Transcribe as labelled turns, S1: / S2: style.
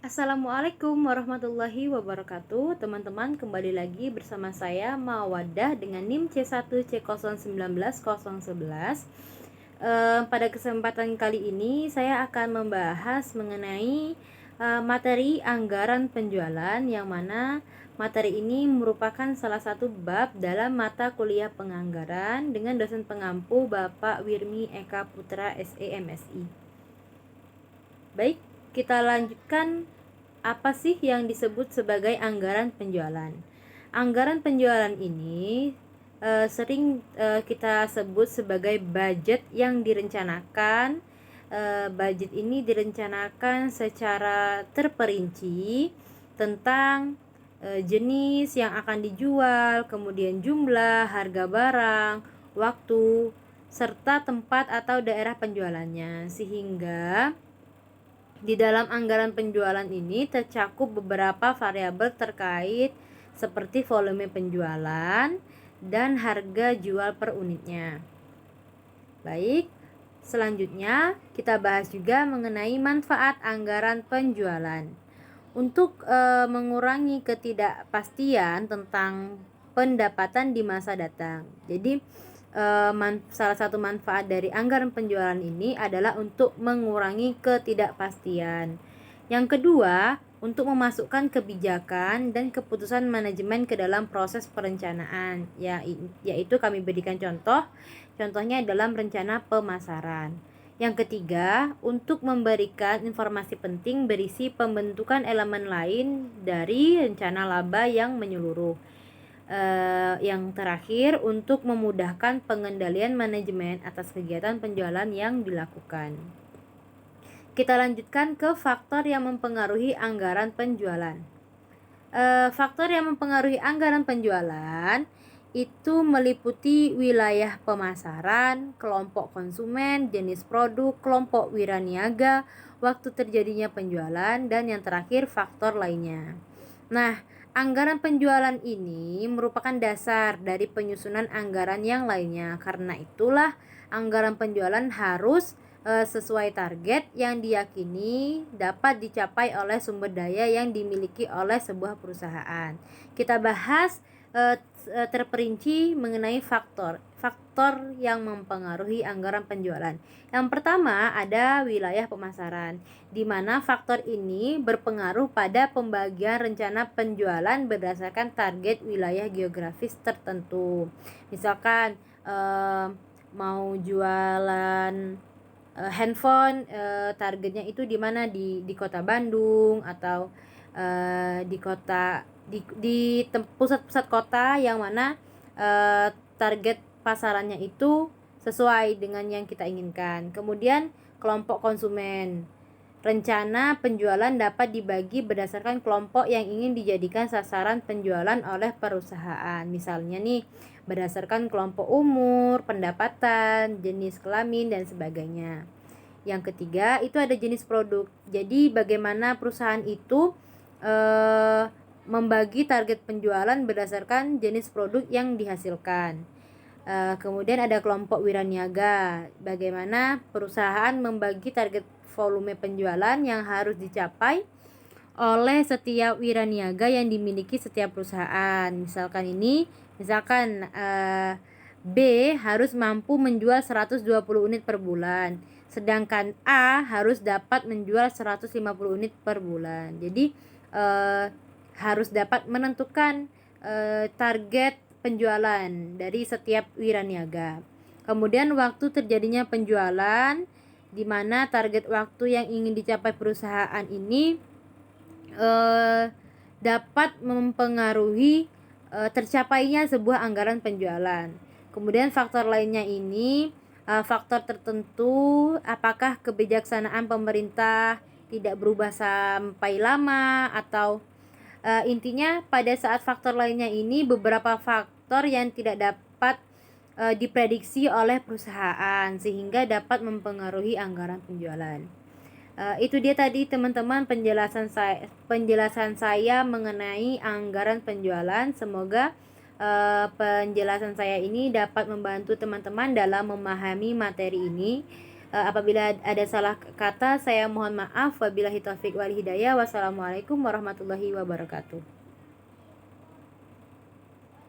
S1: Assalamualaikum warahmatullahi wabarakatuh. Teman-teman, kembali lagi bersama saya Mawadah dengan NIM C1C0190011. Pada kesempatan kali ini saya akan membahas mengenai materi anggaran penjualan, yang mana materi ini merupakan salah satu bab dalam mata kuliah penganggaran dengan dosen pengampu Bapak Wirmi Eka Putra SE MSI. Baik, kita lanjutkan. Apa sih yang disebut sebagai anggaran penjualan? Anggaran penjualan ini sering kita sebut sebagai budget yang direncanakan. Budget ini direncanakan secara terperinci tentang jenis yang akan dijual, kemudian jumlah, harga barang, waktu, serta tempat atau daerah penjualannya, sehingga di dalam anggaran penjualan ini tercakup beberapa variabel terkait seperti volume penjualan dan harga jual per unitnya. Baik, selanjutnya kita bahas juga mengenai manfaat anggaran penjualan. Untuk mengurangi ketidakpastian tentang pendapatan di masa datang. Jadi salah satu manfaat dari anggaran penjualan ini adalah untuk mengurangi ketidakpastian. Yang kedua, untuk memasukkan kebijakan dan keputusan manajemen ke dalam proses perencanaan, yaitu kami berikan contohnya dalam rencana pemasaran. Yang ketiga, untuk memberikan informasi penting berisi pembentukan elemen lain dari rencana laba yang menyeluruh. Yang terakhir, untuk memudahkan pengendalian manajemen atas kegiatan penjualan yang dilakukan. Kita lanjutkan ke faktor yang mempengaruhi anggaran penjualan. Faktor yang mempengaruhi anggaran penjualan itu meliputi wilayah pemasaran, kelompok konsumen, jenis produk, kelompok wiraniaga, waktu terjadinya penjualan, dan yang terakhir faktor lainnya. Nah, anggaran penjualan ini merupakan dasar dari penyusunan anggaran yang lainnya. Karena itulah anggaran penjualan harus sesuai target yang diyakini dapat dicapai oleh sumber daya yang dimiliki oleh sebuah perusahaan. Kita bahas terperinci mengenai faktor yang mempengaruhi anggaran penjualan. Yang pertama ada wilayah pemasaran, di mana faktor ini berpengaruh pada pembagian rencana penjualan berdasarkan target wilayah geografis tertentu. Misalkan mau jualan handphone, targetnya itu di mana, di kota Bandung atau di pusat-pusat kota yang mana target pasarannya itu sesuai dengan yang kita inginkan. Kemudian kelompok konsumen. Rencana penjualan dapat dibagi berdasarkan kelompok yang ingin dijadikan sasaran penjualan oleh perusahaan. Misalnya nih, berdasarkan kelompok umur, pendapatan, jenis kelamin, dan sebagainya. Yang ketiga, itu ada jenis produk. Jadi bagaimana perusahaan itu membagi target penjualan berdasarkan jenis produk yang dihasilkan. Kemudian ada kelompok wiraniaga. Bagaimana perusahaan membagi target volume penjualan yang harus dicapai oleh setiap wiraniaga yang dimiliki setiap perusahaan. Misalkan B harus mampu menjual 120 unit per bulan, sedangkan A harus dapat menjual 150 unit per bulan. Jadi harus dapat menentukan target penjualan dari setiap wiraniaga. Kemudian waktu terjadinya penjualan, di mana target waktu yang ingin dicapai perusahaan ini dapat mempengaruhi tercapainya sebuah anggaran penjualan. Kemudian faktor lainnya ini faktor tertentu, apakah kebijaksanaan pemerintah tidak berubah sampai lama, atau intinya pada saat faktor lainnya ini beberapa faktor yang tidak dapat diprediksi oleh perusahaan sehingga dapat mempengaruhi anggaran penjualan. Itu dia tadi teman-teman penjelasan saya mengenai anggaran penjualan. Semoga penjelasan saya ini dapat membantu teman-teman dalam memahami materi ini. Apabila ada salah kata, saya mohon maaf. Wabillahi taufik wal hidayah. Wassalamualaikum warahmatullahi wabarakatuh.